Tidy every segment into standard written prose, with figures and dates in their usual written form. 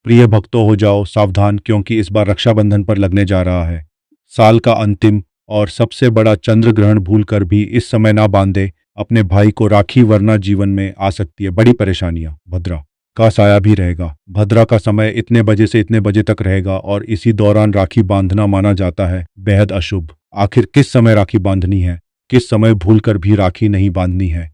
प्रिय भक्तों, हो जाओ सावधान, क्योंकि इस बार रक्षाबंधन पर लगने जा रहा है साल का अंतिम और सबसे बड़ा चंद्र ग्रहण। भूलकर भी इस समय ना बांधे अपने भाई को राखी, वरना जीवन में आ सकती है बड़ी परेशानियां। भद्रा का साया भी रहेगा। भद्रा का समय इतने बजे से इतने बजे तक रहेगा और इसी दौरान राखी बांधना माना जाता है बेहद अशुभ। आखिर किस समय राखी बांधनी है, किस समय भूलकर भी राखी नहीं बांधनी है,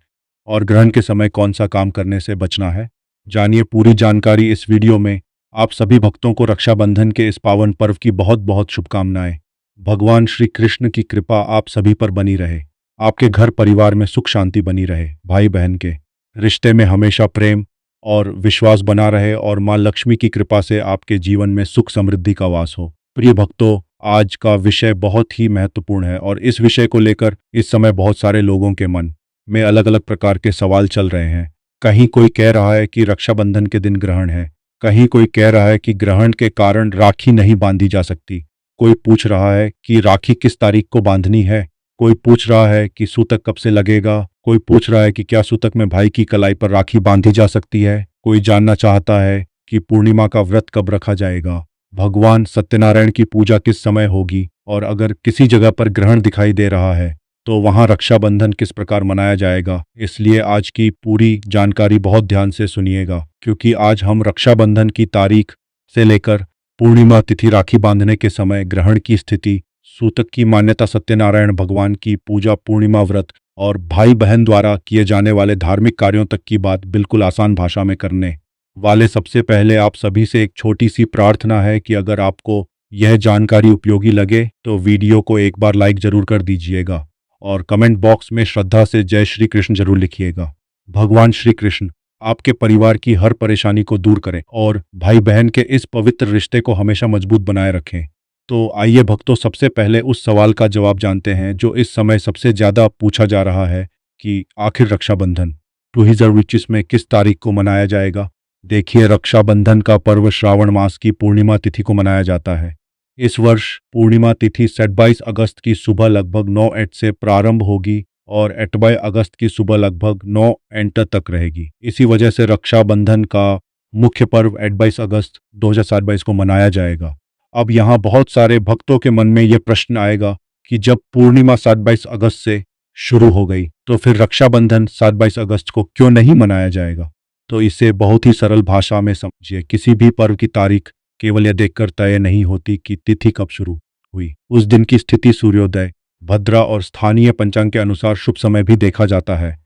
और ग्रहण के समय कौन सा काम करने से बचना है, जानिए पूरी जानकारी इस वीडियो में। आप सभी भक्तों को रक्षाबंधन के इस पावन पर्व की बहुत बहुत शुभकामनाएं। भगवान श्री कृष्ण की कृपा आप सभी पर बनी रहे, आपके घर परिवार में सुख शांति बनी रहे, भाई बहन के रिश्ते में हमेशा प्रेम और विश्वास बना रहे, और माँ लक्ष्मी की कृपा से आपके जीवन में सुख समृद्धि का वास हो। प्रिय भक्तों, आज का विषय बहुत ही महत्वपूर्ण है और इस विषय को लेकर इस समय बहुत सारे लोगों के मन में अलग अलग प्रकार के सवाल चल रहे हैं। कहीं कोई कह रहा है कि रक्षाबंधन के दिन ग्रहण है, कहीं कोई कह रहा है कि ग्रहण के कारण राखी नहीं बांधी जा सकती, कोई पूछ रहा है कि राखी किस तारीख को बांधनी है, कोई पूछ रहा है कि सूतक कब से लगेगा, कोई पूछ रहा है कि क्या सूतक में भाई की कलाई पर राखी बांधी जा सकती है, कोई जानना चाहता है कि पूर्णिमा का व्रत कब रखा जाएगा, भगवान सत्यनारायण की पूजा किस समय होगी, और अगर किसी जगह पर ग्रहण दिखाई दे रहा है तो वहां रक्षाबंधन किस प्रकार मनाया जाएगा। इसलिए आज की पूरी जानकारी बहुत ध्यान से सुनिएगा, क्योंकि आज हम रक्षाबंधन की तारीख से लेकर पूर्णिमा तिथि, राखी बांधने के समय, ग्रहण की स्थिति, सूतक की मान्यता, सत्यनारायण भगवान की पूजा, पूर्णिमा व्रत और भाई बहन द्वारा किए जाने वाले धार्मिक कार्यों तक की बात बिल्कुल आसान भाषा में करने वाले। सबसे पहले आप सभी से एक छोटी सी प्रार्थना है कि अगर आपको यह जानकारी उपयोगी लगे तो वीडियो को एक बार लाइक जरूर कर दीजिएगा और कमेंट बॉक्स में श्रद्धा से जय श्री कृष्ण जरूर लिखिएगा। भगवान श्री कृष्ण आपके परिवार की हर परेशानी को दूर करें और भाई बहन के इस पवित्र रिश्ते को हमेशा मजबूत बनाए रखें। तो आइए भक्तों, सबसे पहले उस सवाल का जवाब जानते हैं जो इस समय सबसे ज्यादा पूछा जा रहा है कि आखिर रक्षाबंधन 2025 में किस तारीख को मनाया जाएगा। देखिए, रक्षाबंधन का पर्व श्रावण मास की पूर्णिमा तिथि को मनाया जाता है। इस वर्ष पूर्णिमा तिथि 27 अगस्त की सुबह लगभग 9 से प्रारंभ होगी और 28 अगस्त की सुबह लगभग 9 तक रहेगी। इसी वजह से रक्षाबंधन का मुख्य पर्व 28 अगस्त 2027 को मनाया जाएगा। अब यहाँ बहुत सारे भक्तों के मन में यह प्रश्न आएगा कि जब पूर्णिमा 27 अगस्त से शुरू हो गई तो फिर रक्षाबंधन 27 अगस्त को क्यों नहीं मनाया जाएगा। तो इसे बहुत ही सरल भाषा में समझिए। किसी भी पर्व की तारीख केवल यह देखकर तय नहीं होती कि तिथि कब शुरू हुई, उस दिन की स्थिति, सूर्योदय, भद्रा और स्थानीय पंचांग के अनुसार शुभ समय भी देखा जाता है।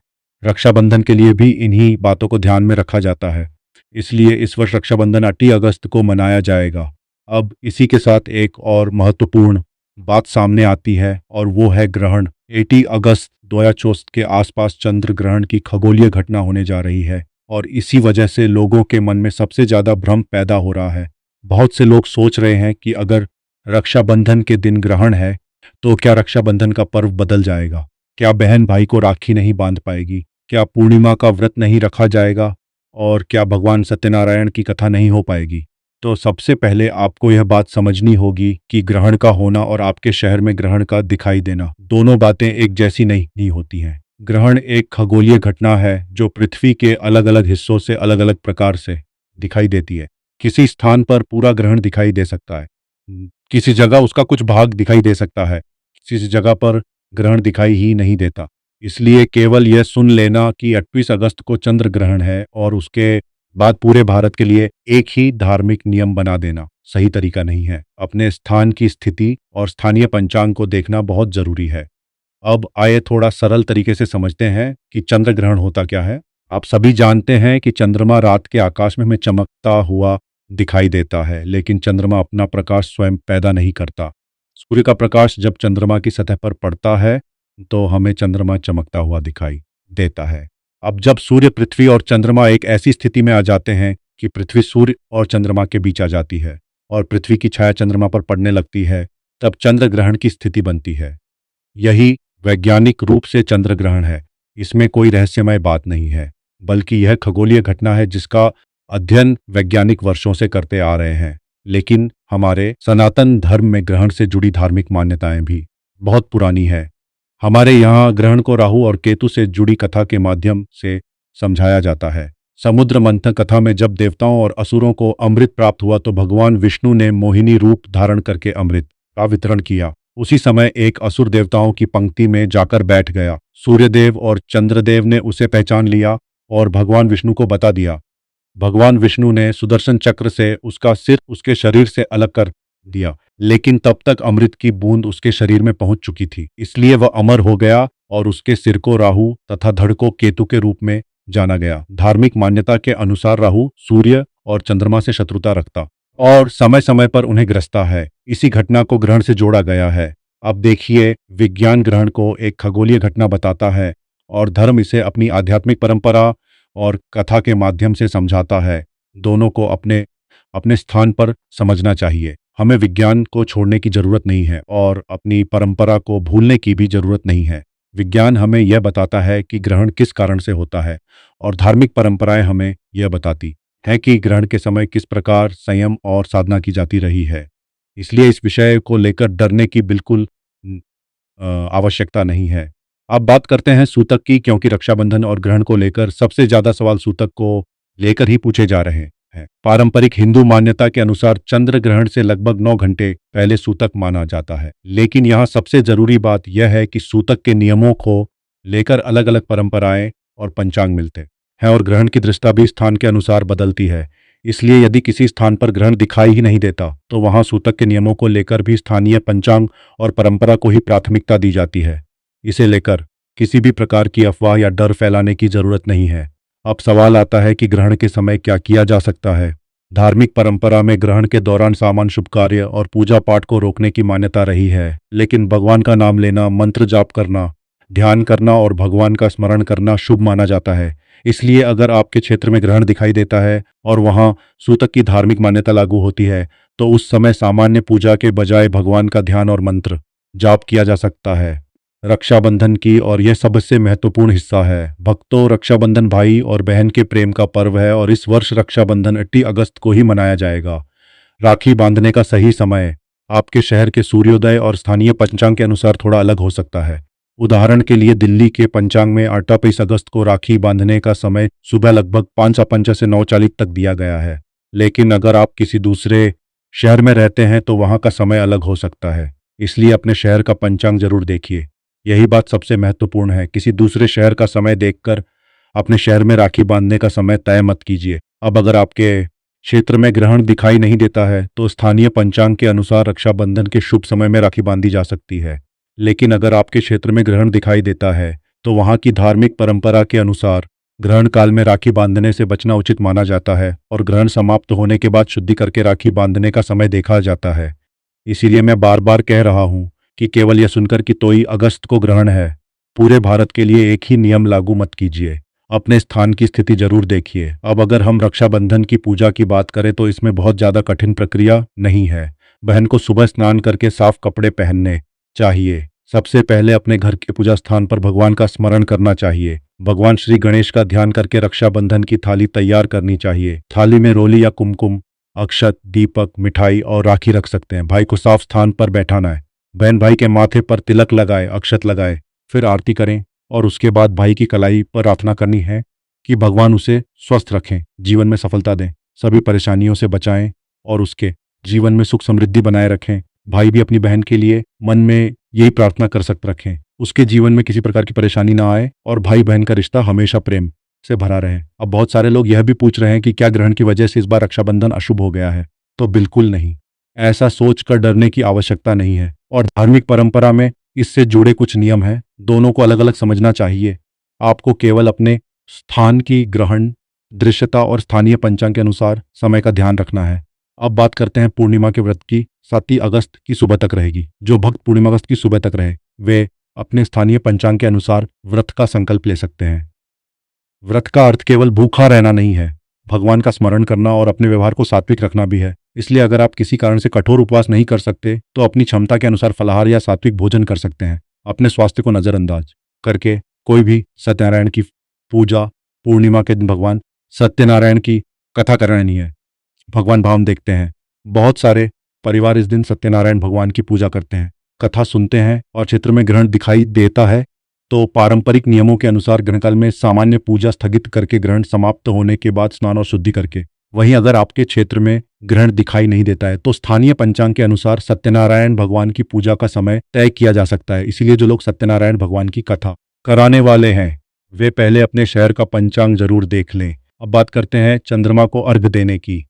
रक्षाबंधन के लिए भी इन्हीं बातों को ध्यान में रखा जाता है। इसलिए इस वर्ष रक्षाबंधन 28 अगस्त को मनाया जाएगा। अब इसी के साथ एक और महत्वपूर्ण बात सामने आती है और वो है ग्रहण। 18 अगस्त 2024 के आसपास चंद्र ग्रहण की खगोलीय घटना होने जा रही है और इसी वजह से लोगों के मन में सबसे ज्यादा भ्रम पैदा हो रहा है। बहुत से लोग सोच रहे हैं कि अगर रक्षाबंधन के दिन ग्रहण है तो क्या रक्षाबंधन का पर्व बदल जाएगा, क्या बहन भाई को राखी नहीं बांध पाएगी, क्या पूर्णिमा का व्रत नहीं रखा जाएगा, और क्या भगवान सत्यनारायण की कथा नहीं हो पाएगी। तो सबसे पहले आपको यह बात समझनी होगी कि ग्रहण का होना और आपके शहर में ग्रहण का दिखाई देना, दोनों बातें एक जैसी नहीं होती हैं। ग्रहण एक खगोलीय घटना है जो पृथ्वी के अलग अलग हिस्सों से अलग अलग प्रकार से दिखाई देती है। किसी स्थान पर पूरा ग्रहण दिखाई दे सकता है, किसी जगह उसका कुछ भाग दिखाई दे सकता है, किसी जगह पर ग्रहण दिखाई ही नहीं देता। इसलिए केवल यह सुन लेना कि 28 अगस्त को चंद्र ग्रहण है और उसके बाद पूरे भारत के लिए एक ही धार्मिक नियम बना देना सही तरीका नहीं है। अपने स्थान की स्थिति और स्थानीय पंचांग को देखना बहुत जरूरी है। अब आइए थोड़ा सरल तरीके से समझते हैं कि चंद्र ग्रहण होता क्या है। आप सभी जानते हैं कि चंद्रमा रात के आकाश में हमें चमकता हुआ दिखाई देता है, लेकिन चंद्रमा अपना प्रकाश स्वयं पैदा नहीं करता। सूर्य का प्रकाश जब चंद्रमा की सतह पर पड़ता है तो हमें चंद्रमा चमकता हुआ दिखाई देता है। अब जब सूर्य, पृथ्वी और चंद्रमा एक ऐसी स्थिति में आ जाते हैं कि पृथ्वी सूर्य और चंद्रमा के बीच आ जाती है और पृथ्वी की छाया चंद्रमा पर पड़ने लगती है, तब चंद्र ग्रहण की स्थिति बनती है। यही वैज्ञानिक रूप से चंद्र ग्रहण है। इसमें कोई रहस्यमय बात नहीं है, बल्कि यह खगोलीय घटना है जिसका अध्ययन वैज्ञानिक वर्षों से करते आ रहे हैं। लेकिन हमारे सनातन धर्म में ग्रहण से जुड़ी धार्मिक मान्यताएं भी बहुत पुरानी है। हमारे यहाँ ग्रहण को राहु और केतु से जुड़ी कथा के माध्यम से समझाया जाता है। समुद्र मंथन कथा में जब देवताओं और असुरों को अमृत प्राप्त हुआ तो भगवान विष्णु ने मोहिनी रूप धारण करके अमृत का वितरण किया। उसी समय एक असुर देवताओं की पंक्ति में जाकर बैठ गया। सूर्यदेव और चंद्रदेव ने उसे पहचान लिया और भगवान विष्णु को बता दिया। भगवान विष्णु ने सुदर्शन चक्र से उसका सिर उसके शरीर से अलग कर दिया, लेकिन तब तक अमृत की बूंद उसके शरीर में पहुंच चुकी थी, इसलिए वह अमर हो गया और उसके सिर को राहु तथा धड़ को केतु के रूप में जाना गया। धार्मिक मान्यता के अनुसार राहु सूर्य और चंद्रमा से शत्रुता रखता और समय समय पर उन्हें ग्रसता है। इसी घटना को ग्रहण से जोड़ा गया है। अब देखिए, विज्ञान ग्रहण को एक खगोलीय घटना बताता है और धर्म इसे अपनी आध्यात्मिक परंपरा और कथा के माध्यम से समझाता है। दोनों को अपने अपने स्थान पर समझना चाहिए। हमें विज्ञान को छोड़ने की जरूरत नहीं है और अपनी परंपरा को भूलने की भी जरूरत नहीं है। विज्ञान हमें यह बताता है कि ग्रहण किस कारण से होता है और धार्मिक परंपराएं हमें यह बताती हैं कि ग्रहण के समय किस प्रकार संयम और साधना की जाती रही है। इसलिए इस विषय को लेकर डरने की बिल्कुल आवश्यकता नहीं है। अब बात करते हैं सूतक की, क्योंकि रक्षाबंधन और ग्रहण को लेकर सबसे ज्यादा सवाल सूतक को लेकर ही पूछे जा रहे हैं। पारंपरिक हिंदू मान्यता के अनुसार चंद्र ग्रहण से लगभग 9 घंटे पहले सूतक माना जाता है, लेकिन यहाँ सबसे जरूरी बात यह है कि सूतक के नियमों को लेकर अलग अलग परंपराएं और पंचांग मिलते हैं और ग्रहण की दृष्टि भी स्थान के अनुसार बदलती है। इसलिए यदि किसी स्थान पर ग्रहण दिखाई ही नहीं देता तो वहां सूतक के नियमों को लेकर भी स्थानीय पंचांग और परंपरा को ही प्राथमिकता दी जाती है। इसे लेकर किसी भी प्रकार की अफवाह या डर फैलाने की जरूरत नहीं है। अब सवाल आता है कि ग्रहण के समय क्या किया जा सकता है। धार्मिक परंपरा में ग्रहण के दौरान सामान्य शुभ कार्य और पूजा पाठ को रोकने की मान्यता रही है, लेकिन भगवान का नाम लेना, मंत्र जाप करना, ध्यान करना और भगवान का स्मरण करना शुभ माना जाता है। इसलिए अगर आपके क्षेत्र में ग्रहण दिखाई देता है और वहां सूतक की धार्मिक मान्यता लागू होती है तो उस समय सामान्य पूजा के बजाय भगवान का ध्यान और मंत्र जाप किया जा सकता है। रक्षाबंधन की और यह सबसे महत्वपूर्ण हिस्सा है। भक्तों, रक्षाबंधन भाई और बहन के प्रेम का पर्व है और इस वर्ष रक्षाबंधन 28 अगस्त को ही मनाया जाएगा। राखी बांधने का सही समय आपके शहर के सूर्योदय और स्थानीय पंचांग के अनुसार थोड़ा अलग हो सकता है। उदाहरण के लिए दिल्ली के पंचांग में 28 अगस्त को राखी बांधने का समय सुबह लगभग 5:55 से 9:40 तक दिया गया है, लेकिन अगर आप किसी दूसरे शहर में रहते हैं तो वहां का समय अलग हो सकता है। इसलिए अपने शहर का पंचांग जरूर देखिए। यही बात सबसे महत्वपूर्ण है। किसी दूसरे शहर का समय देखकर अपने शहर में राखी बांधने का समय तय मत कीजिए। अब अगर आपके क्षेत्र में ग्रहण दिखाई नहीं देता है तो स्थानीय पंचांग के अनुसार रक्षाबंधन के शुभ समय में राखी बांधी जा सकती है, लेकिन अगर आपके क्षेत्र में ग्रहण दिखाई देता है तो वहां की धार्मिक परंपरा के अनुसार ग्रहण काल में राखी बांधने से बचना उचित माना जाता है और ग्रहण समाप्त होने के बाद शुद्धि करके राखी बांधने का समय देखा जाता है। इसीलिए मैं बार बार कह रहा हूं कि केवल यह सुनकर कि 2 अगस्त को ग्रहण है, पूरे भारत के लिए एक ही नियम लागू मत कीजिए। अपने स्थान की स्थिति जरूर देखिए। अब अगर हम रक्षाबंधन की पूजा की बात करें तो इसमें बहुत ज़्यादा कठिन प्रक्रिया नहीं है। बहन को सुबह स्नान करके साफ कपड़े पहनने चाहिए। सबसे पहले अपने घर के पूजा स्थान पर भगवान का स्मरण करना चाहिए। भगवान श्री गणेश का ध्यान करके रक्षाबंधन की थाली तैयार करनी चाहिए। थाली में रोली या कुमकुम, अक्षत, दीपक, मिठाई और राखी रख सकते हैं। भाई को साफ स्थान पर बैठाना है। बहन भाई के माथे पर तिलक लगाए, अक्षत लगाए, फिर आरती करें और उसके बाद भाई की कलाई पर प्रार्थना करनी है कि भगवान उसे स्वस्थ रखें, जीवन में सफलता दें, सभी परेशानियों से बचाएं और उसके जीवन में सुख समृद्धि बनाए रखें। भाई भी अपनी बहन के लिए मन में यही प्रार्थना कर सकते रखें, उसके जीवन में किसी प्रकार की परेशानी ना आए और भाई बहन का रिश्ता हमेशा प्रेम से भरा रहे। अब बहुत सारे लोग यह भी पूछ रहे हैं कि क्या ग्रहण की वजह से इस बार रक्षाबंधन अशुभ हो गया है? तो बिल्कुल नहीं, ऐसा सोचकर डरने की आवश्यकता नहीं है। और धार्मिक परंपरा में इससे जुड़े कुछ नियम हैं, दोनों को अलग अलग समझना चाहिए। आपको केवल अपने स्थान की ग्रहण दृश्यता और स्थानीय पंचांग के अनुसार समय का ध्यान रखना है। अब बात करते हैं पूर्णिमा के व्रत की। 7 अगस्त की सुबह तक रहेगी। जो भक्त पूर्णिमा अगस्त की सुबह तक रहे वे अपने स्थानीय पंचांग के अनुसार व्रत का संकल्प ले सकते हैं। व्रत का अर्थ केवल भूखा रहना नहीं है, भगवान का स्मरण करना और अपने व्यवहार को सात्विक रखना भी है। इसलिए अगर आप किसी कारण से कठोर उपवास नहीं कर सकते तो अपनी क्षमता के अनुसार फलाहार या सात्विक भोजन कर सकते हैं। अपने स्वास्थ्य को नजरअंदाज करके कोई भी सत्यनारायण की पूजा, पूर्णिमा के दिन भगवान सत्यनारायण की कथा करनी है, भगवान भाव देखते हैं। बहुत सारे परिवार इस दिन सत्यनारायण भगवान की पूजा करते हैं, कथा सुनते हैं और क्षेत्र में ग्रहण दिखाई देता है तो पारंपरिक नियमों के अनुसार ग्रहणकाल में सामान्य पूजा स्थगित करके ग्रहण समाप्त होने के बाद स्नान और शुद्धि करके। वहीं अगर आपके क्षेत्र में ग्रहण दिखाई नहीं देता है तो स्थानीय पंचांग के अनुसार सत्यनारायण भगवान की पूजा का समय तय किया जा सकता है। इसीलिए जो लोग सत्यनारायण भगवान की कथा कराने वाले हैं वे पहले अपने शहर का पंचांग जरूर देख लें। अब बात करते हैं चंद्रमा को अर्घ्य देने की।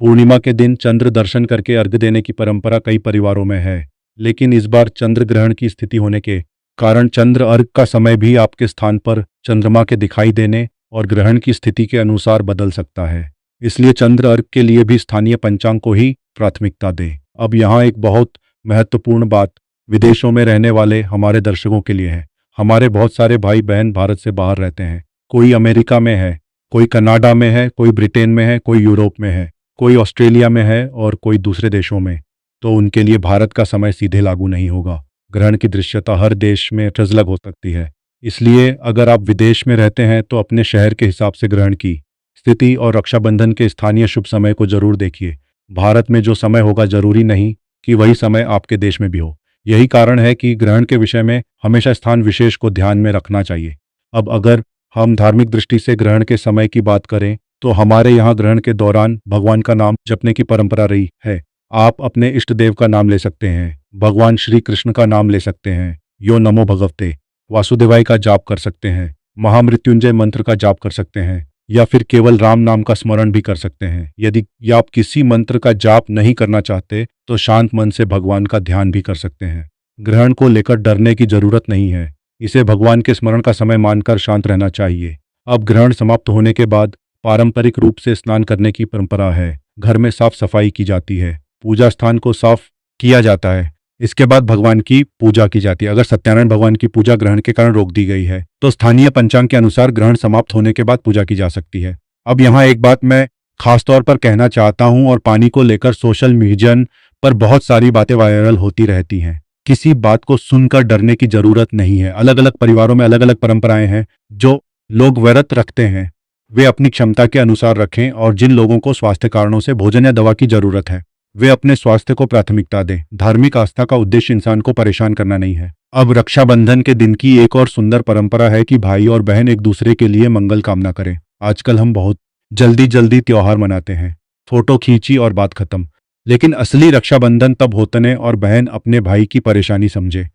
पूर्णिमा के दिन चंद्र दर्शन करके अर्घ्य देने की परंपरा कई परिवारों में है, लेकिन इस बार चंद्र ग्रहण की स्थिति होने के कारण चंद्र अर्घ्य का समय भी आपके स्थान पर चंद्रमा के दिखाई देने और ग्रहण की स्थिति के अनुसार बदल सकता है। इसलिए चंद्र अर्घ्य के लिए भी स्थानीय पंचांग को ही प्राथमिकता दें। अब यहाँ एक बहुत महत्वपूर्ण बात विदेशों में रहने वाले हमारे दर्शकों के लिए है। हमारे बहुत सारे भाई बहन भारत से बाहर रहते हैं। कोई अमेरिका में है, कोई कनाडा में है, कोई ब्रिटेन में है, कोई यूरोप में है, कोई ऑस्ट्रेलिया में है और कोई दूसरे देशों में। तो उनके लिए भारत का समय सीधे लागू नहीं होगा। ग्रहण की दृश्यता हर देश में अलग हो सकती है। इसलिए अगर आप विदेश में रहते हैं तो अपने शहर के हिसाब से ग्रहण की स्थिति और रक्षाबंधन के स्थानीय शुभ समय को जरूर देखिए। भारत में जो समय होगा जरूरी नहीं कि वही समय आपके देश में भी हो। यही कारण है कि ग्रहण के विषय में हमेशा स्थान विशेष को ध्यान में रखना चाहिए। अब अगर हम धार्मिक दृष्टि से ग्रहण के समय की बात करें तो हमारे यहाँ ग्रहण के दौरान भगवान का नाम जपने की परंपरा रही है। आप अपने इष्ट देव का नाम ले सकते हैं, भगवान श्री कृष्ण का नाम ले सकते हैं, यो नमो भगवते वासुदेवाय का जाप कर सकते हैं, महामृत्युंजय मंत्र का जाप कर सकते हैं या फिर केवल राम नाम का स्मरण भी कर सकते हैं। यदि आप किसी मंत्र का जाप नहीं करना चाहते तो शांत मन से भगवान का ध्यान भी कर सकते हैं। ग्रहण को लेकर डरने की जरूरत नहीं है, इसे भगवान के स्मरण का समय मानकर शांत रहना चाहिए। अब ग्रहण समाप्त होने के बाद पारंपरिक रूप से स्नान करने की परंपरा है। घर में साफ सफाई की जाती है, पूजा स्थान को साफ किया जाता है, इसके बाद भगवान की पूजा की जाती है। अगर सत्यनारायण भगवान की पूजा ग्रहण के कारण रोक दी गई है तो स्थानीय पंचांग के अनुसार ग्रहण समाप्त होने के बाद पूजा की जा सकती है। अब यहाँ एक बात मैं खास तौर पर कहना चाहता हूँ और पानी को लेकर सोशल मीडिया पर बहुत सारी बातें वायरल होती रहती हैं। किसी बात को सुनकर डरने की जरूरत नहीं है। अलग अलग परिवारों में अलग अलग परंपराएं हैं। जो लोग व्रत रखते हैं वे अपनी क्षमता के अनुसार रखें और जिन लोगों को स्वास्थ्य कारणों से भोजन या दवा की जरूरत है वे अपने स्वास्थ्य को प्राथमिकता दें। धार्मिक आस्था का उद्देश्य इंसान को परेशान करना नहीं है। अब रक्षाबंधन के दिन की एक और सुंदर परंपरा है कि भाई और बहन एक दूसरे के लिए मंगल कामना करें। आजकल हम बहुत जल्दी जल्दी त्योहार मनाते हैं, फोटो खींची और बात खत्म। लेकिन असली रक्षाबंधन तब होतने और बहन अपने भाई की परेशानी समझे।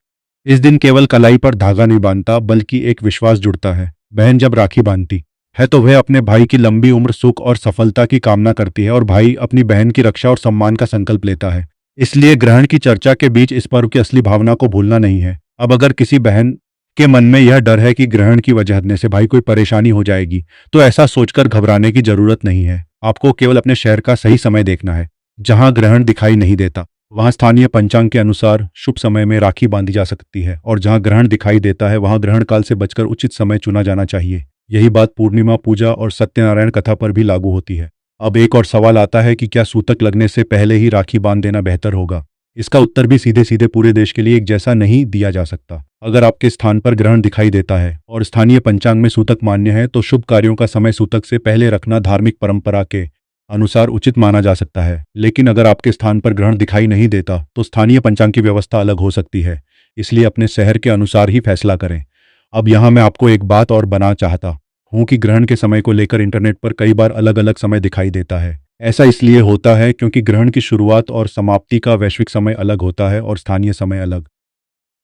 इस दिन केवल कलाई पर धागा नहीं बांधता बल्कि एक विश्वास जुड़ता है। बहन जब राखी बांधती है तो वह अपने भाई की लंबी उम्र, सुख और सफलता की कामना करती है और भाई अपनी बहन की रक्षा और सम्मान का संकल्प लेता है। इसलिए ग्रहण की चर्चा के बीच इस पर्व की असली भावना को भूलना नहीं है। अब अगर किसी बहन के मन में यह डर है कि ग्रहण की वजह से भाई कोई परेशानी हो जाएगी तो ऐसा सोचकर घबराने की जरूरत नहीं है। आपको केवल अपने शहर का सही समय देखना है। जहां ग्रहण दिखाई नहीं देता वहां स्थानीय पंचांग के अनुसार शुभ समय में राखी बांधी जा सकती है और जहां ग्रहण दिखाई देता है वहां ग्रहण काल से बचकर उचित समय चुना जाना चाहिए। यही बात पूर्णिमा पूजा और सत्यनारायण कथा पर भी लागू होती है। अब एक और सवाल आता है कि क्या सूतक लगने से पहले ही राखी बांध देना बेहतर होगा? इसका उत्तर भी सीधे सीधे पूरे देश के लिए एक जैसा नहीं दिया जा सकता। अगर आपके स्थान पर ग्रहण दिखाई देता है और स्थानीय पंचांग में सूतक मान्य है तो शुभ कार्यों का समय सूतक से पहले रखना धार्मिक परंपरा के अनुसार उचित माना जा सकता है। लेकिन अगर आपके स्थान पर ग्रहण दिखाई नहीं देता तो स्थानीय पंचांग की व्यवस्था अलग हो सकती है। इसलिए अपने शहर के अनुसार ही फैसला करें। अब यहाँ मैं आपको एक बात और बना चाहता हूँ कि ग्रहण के समय को लेकर इंटरनेट पर कई बार अलग अलग समय दिखाई देता है। ऐसा इसलिए होता है क्योंकि ग्रहण की शुरुआत और समाप्ति का वैश्विक समय अलग होता है और स्थानीय समय अलग।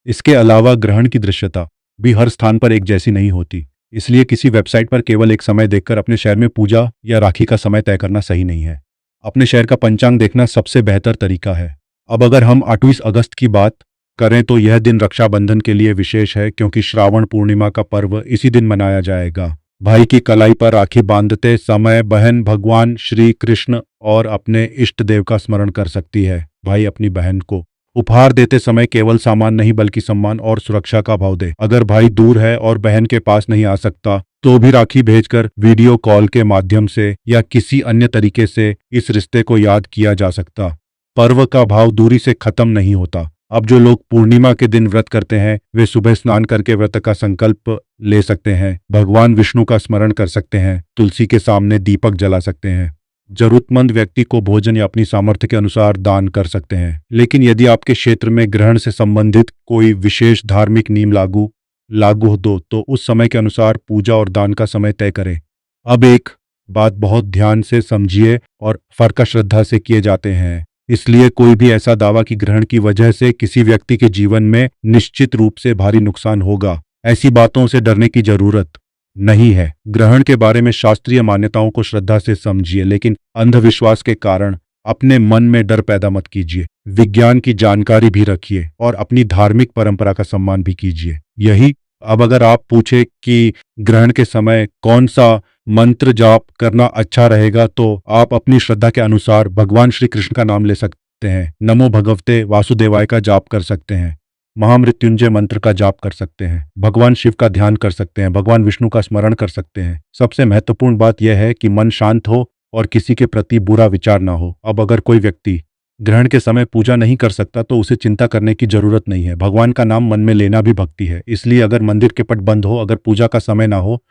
इसके अलावा ग्रहण की दृश्यता भी हर स्थान पर एक जैसी नहीं होती। इसलिए किसी वेबसाइट पर केवल एक समय देखकर अपने शहर में पूजा या राखी का समय तय करना सही नहीं है। अपने शहर का पंचांग देखना सबसे बेहतर तरीका है। अब अगर हम 28 अगस्त की बात करें तो यह दिन रक्षाबंधन के लिए विशेष है क्योंकि श्रावण पूर्णिमा का पर्व इसी दिन मनाया जाएगा। भाई की कलाई पर राखी बांधते समय बहन भगवान श्री कृष्ण और अपने इष्ट देव का स्मरण कर सकती है। भाई अपनी बहन को उपहार देते समय केवल सामान नहीं बल्कि सम्मान और सुरक्षा का भाव दे। अगर भाई दूर है और बहन के पास नहीं आ सकता तो भी राखी भेजकर वीडियो कॉल के माध्यम से या किसी अन्य तरीके से इस रिश्ते को याद किया जा सकता। पर्व का भाव दूरी से खत्म नहीं होता। अब जो लोग पूर्णिमा के दिन व्रत करते हैं वे सुबह स्नान करके व्रत का संकल्प ले सकते हैं, भगवान विष्णु का स्मरण कर सकते हैं, तुलसी के सामने दीपक जला सकते हैं, जरूरतमंद व्यक्ति को भोजन या अपनी सामर्थ्य के अनुसार दान कर सकते हैं। लेकिन यदि आपके क्षेत्र में ग्रहण से संबंधित कोई विशेष धार्मिक नियम लागू लागू हो तो उस समय के अनुसार पूजा और दान का समय तय करें। अब एक बात बहुत ध्यान से समझिए और फर्क श्रद्धा से किए जाते हैं। इसलिए कोई भी ऐसा दावा कि ग्रहण की वजह से किसी व्यक्ति के जीवन में निश्चित रूप से भारी नुकसान होगा, ऐसी बातों से डरने की जरूरत नहीं है। ग्रहण के बारे में शास्त्रीय मान्यताओं को श्रद्धा से समझिए, लेकिन अंधविश्वास के कारण अपने मन में डर पैदा मत कीजिए। विज्ञान की जानकारी भी रखिए और अपनी धार्मिक परंपरा का सम्मान भी कीजिए। यही अब अगर आप पूछे कि ग्रहण के समय कौन सा मंत्र जाप करना अच्छा रहेगा, तो आप अपनी श्रद्धा के अनुसार भगवान श्री कृष्ण का नाम ले सकते हैं, नमो भगवते वासुदेवाय का जाप कर सकते हैं, महामृत्युंजय मंत्र का जाप कर सकते हैं, भगवान शिव का ध्यान कर सकते हैं, भगवान विष्णु का स्मरण कर सकते हैं। सबसे महत्वपूर्ण बात यह है कि मन शांत हो और किसी के प्रति बुरा विचार ना हो। अब अगर कोई व्यक्ति ग्रहण के समय पूजा नहीं कर सकता तो उसे चिंता करने की जरूरत नहीं है। भगवान का नाम मन में लेना भी भक्ति है। इसलिए अगर मंदिर के पट बंद हो, अगर पूजा का समय ना हो,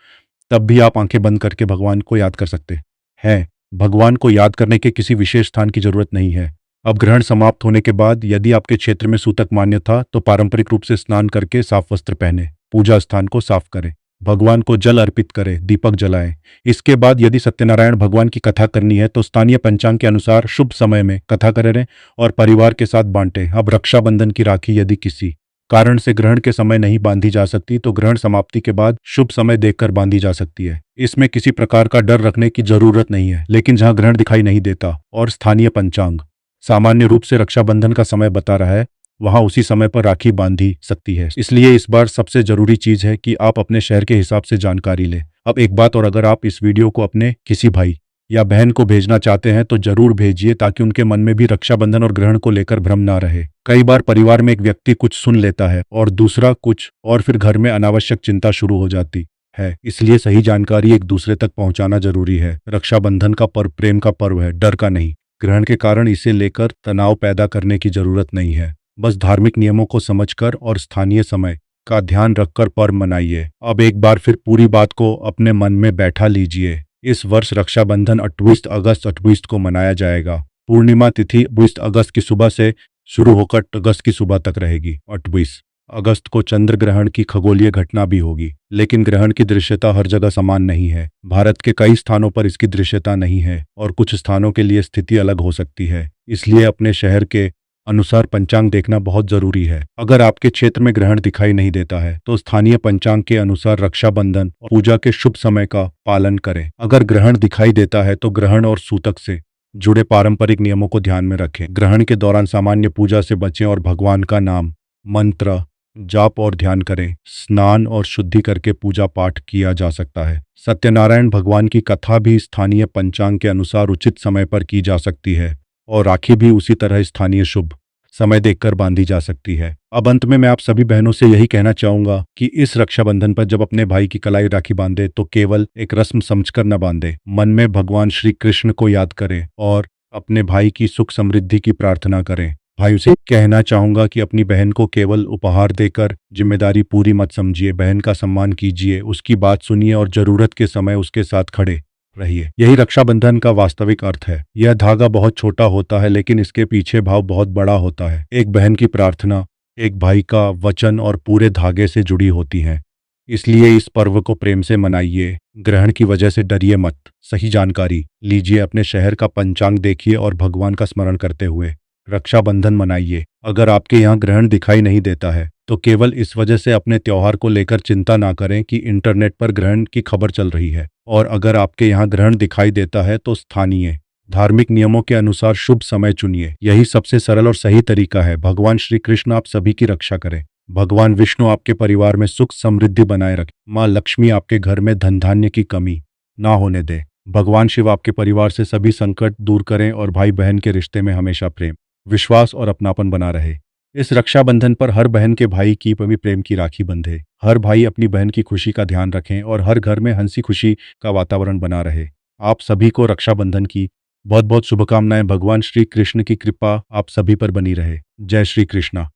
तब भी आप आंखें बंद करके भगवान को याद कर सकते हैं। भगवान को याद करने के किसी विशेष स्थान की जरूरत नहीं है। अब ग्रहण समाप्त होने के बाद यदि आपके क्षेत्र में सूतक मान्य था तो पारंपरिक रूप से स्नान करके साफ वस्त्र पहने, पूजा स्थान को साफ करें, भगवान को जल अर्पित करें, दीपक जलाएं। इसके बाद यदि सत्यनारायण भगवान की कथा करनी है तो स्थानीय पंचांग के अनुसार शुभ समय में कथा करें और परिवार के साथ बांटें। अब रक्षाबंधन की राखी यदि किसी कारण से ग्रहण के समय नहीं बांधी जा सकती तो ग्रहण समाप्ति के बाद शुभ समय देखकर बांधी जा सकती है। इसमें किसी प्रकार का डर रखने की जरूरत नहीं है। लेकिन जहां ग्रहण दिखाई नहीं देता और स्थानीय पंचांग सामान्य रूप से रक्षाबंधन का समय बता रहा है, वहां उसी समय पर राखी बांधी सकती है। इसलिए इस बार सबसे जरूरी चीज है कि आप अपने शहर के हिसाब से जानकारी लें। अब एक बात और, अगर आप इस वीडियो को अपने किसी भाई या बहन को भेजना चाहते हैं तो जरूर भेजिए, ताकि उनके मन में भी रक्षाबंधन और ग्रहण को लेकर भ्रम ना रहे। कई बार परिवार में एक व्यक्ति कुछ सुन लेता है और दूसरा कुछ, और फिर घर में अनावश्यक चिंता शुरू हो जाती है। इसलिए सही जानकारी एक दूसरे तक पहुंचाना जरूरी है। रक्षाबंधन का पर्व प्रेम का पर्व है, डर का नहीं। ग्रहण के कारण इसे लेकर तनाव पैदा करने की जरूरत नहीं है। बस धार्मिक नियमों को समझकर और स्थानीय समय का ध्यान रखकर पर्व मनाइए। अब एक बार फिर पूरी बात को अपने मन में बैठा लीजिए। इस वर्ष रक्षाबंधन 28 अगस्त 28 को मनाया जाएगा। पूर्णिमा तिथि 20 अगस्त की सुबह से शुरू होकर अगस्त की सुबह तक रहेगी। 28 अगस्त को चंद्र ग्रहण की खगोलीय घटना भी होगी। लेकिन ग्रहण की दृश्यता हर जगह समान नहीं है। भारत के कई स्थानों पर इसकी दृश्यता नहीं है और कुछ स्थानों के लिए स्थिति अलग हो सकती है। इसलिए अपने शहर के अनुसार पंचांग देखना बहुत जरूरी है। अगर आपके क्षेत्र में ग्रहण दिखाई नहीं देता है तो स्थानीय पंचांग के अनुसार रक्षाबंधन और पूजा के शुभ समय का पालन करें। अगर ग्रहण दिखाई देता है तो ग्रहण और सूतक से जुड़े पारंपरिक नियमों को ध्यान में रखें। ग्रहण के दौरान सामान्य पूजा से बचें और भगवान का नाम, मंत्र, जाप और ध्यान करें। स्नान और शुद्धि करके पूजा पाठ किया जा सकता है। सत्यनारायण भगवान की कथा भी स्थानीय पंचांग के अनुसार उचित समय पर की जा सकती है और राखी भी उसी तरह स्थानीय शुभ समय देखकर बांधी जा सकती है। अब अंत में मैं आप सभी बहनों से यही कहना चाहूंगा कि इस रक्षाबंधन पर जब अपने भाई की कलाई राखी बांधे तो केवल एक रस्म समझकर न बांधे। मन में भगवान श्री कृष्ण को याद करें और अपने भाई की सुख समृद्धि की प्रार्थना करें। भाई से कहना चाहूंगा कि अपनी बहन को केवल उपहार देकर जिम्मेदारी पूरी मत समझिए। बहन का सम्मान कीजिए, उसकी बात सुनिए और जरूरत के समय उसके साथ खड़े रहिए। यही रक्षाबंधन का वास्तविक अर्थ है। यह धागा बहुत छोटा होता है लेकिन इसके पीछे भाव बहुत बड़ा होता है। एक बहन की प्रार्थना, एक भाई का वचन और पूरे धागे से जुड़ी होती हैं। इसलिए इस पर्व को प्रेम से मनाइए। ग्रहण की वजह से डरिए मत। सही जानकारी लीजिए, अपने शहर का पंचांग देखिए और भगवान का स्मरण करते हुए रक्षाबंधन मनाइए। अगर आपके यहाँ ग्रहण दिखाई नहीं देता है तो केवल इस वजह से अपने त्योहार को लेकर चिंता ना करें कि इंटरनेट पर ग्रहण की खबर चल रही है। और अगर आपके यहाँ ग्रहण दिखाई देता है तो स्थानीय धार्मिक नियमों के अनुसार शुभ समय चुनिए। यही सबसे सरल और सही तरीका है। भगवान श्री कृष्ण आप सभी की रक्षा करें। भगवान विष्णु आपके परिवार में सुख समृद्धि बनाए रखें। माँ लक्ष्मी आपके घर में धन धान्य की कमी ना होने दे। भगवान शिव आपके परिवार से सभी संकट दूर करें और भाई बहन के रिश्ते में हमेशा प्रेम, विश्वास और अपनापन बना रहे। इस रक्षाबंधन पर हर बहन के भाई की भी प्रेम की राखी बंधे। हर भाई अपनी बहन की खुशी का ध्यान रखें और हर घर में हंसी खुशी का वातावरण बना रहे। आप सभी को रक्षाबंधन की बहुत बहुत शुभकामनाएं। भगवान श्री कृष्ण की कृपा आप सभी पर बनी रहे। जय श्री कृष्णा।